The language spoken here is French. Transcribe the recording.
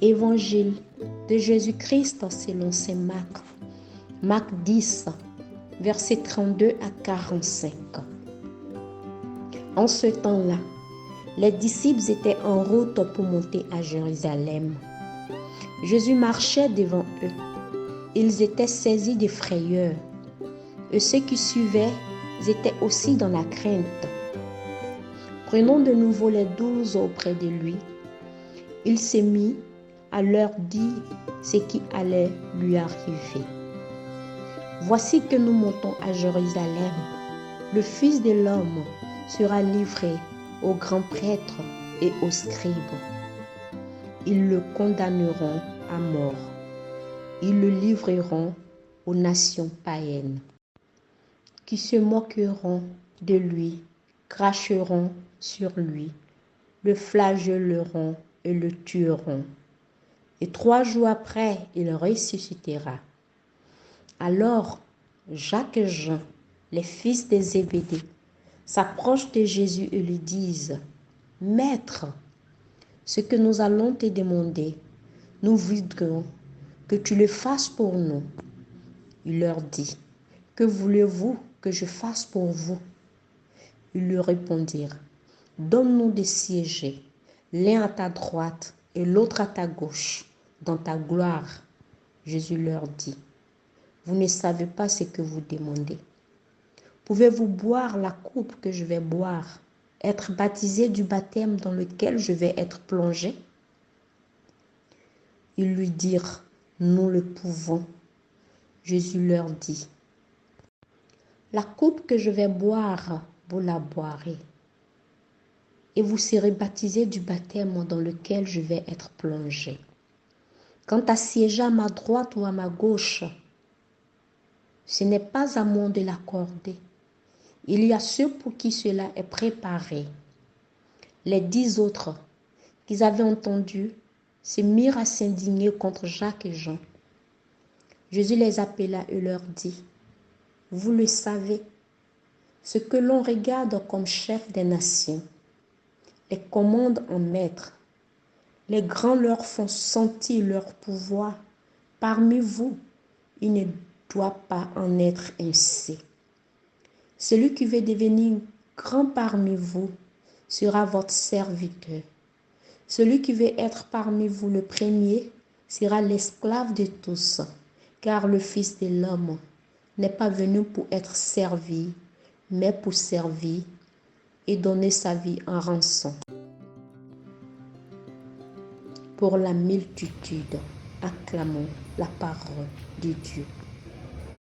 Évangile de Jésus-Christ selon saint Marc. Marc 10, versets 32 à 45. En ce temps-là, les disciples étaient en route pour monter à Jérusalem. Jésus marchait devant eux. Ils étaient saisis de frayeur. Et ceux qui suivaient étaient aussi dans la crainte. Prenant de nouveau les 12 auprès de lui, il s'est mis à leur dire ce qui allait lui arriver. Voici que nous montons à Jérusalem. Le Fils de l'homme sera livré aux grands prêtres et aux scribes. Ils le condamneront à mort. Ils le livreront aux nations païennes, qui se moqueront de lui, cracheront sur lui, le flagelleront et le tueront. Et 3 jours après, il ressuscitera. Alors, Jacques et Jean, les fils de Zébédée, s'approchent de Jésus et lui disent : « Maître, ce que nous allons te demander, nous voudrions que tu le fasses pour nous. » Il leur dit : « Que voulez-vous que je fasse pour vous ?» Ils lui répondirent : « Donne-nous de siéger, l'un à ta droite et l'autre à ta gauche, dans ta gloire. » Jésus leur dit : « Vous ne savez pas ce que vous demandez. Pouvez-vous boire la coupe que je vais boire, être baptisé du baptême dans lequel je vais être plongé ?» Ils lui dirent : « Nous le pouvons. » Jésus leur dit : « La coupe que je vais boire, vous la boirez, et vous serez baptisés du baptême dans lequel je vais être plongé. Quant à siéger à ma droite ou à ma gauche, ce n'est pas à moi de l'accorder. Il y a ceux pour qui cela est préparé. » Les 10 autres qu'ils avaient entendus se mirent à s'indigner contre Jacques et Jean. Jésus les appela et leur dit : « Vous le savez, ce que l'on regarde comme chef des nations, les commande en maître. Les grands leur font sentir leur pouvoir. Parmi vous, il ne doit pas en être ainsi. Celui qui veut devenir grand parmi vous sera votre serviteur. Celui qui veut être parmi vous le premier sera l'esclave de tous, car le Fils de l'homme n'est pas venu pour être servi, mais pour servir et donner sa vie en rançon. Pour la multitude, acclamons la parole de Dieu.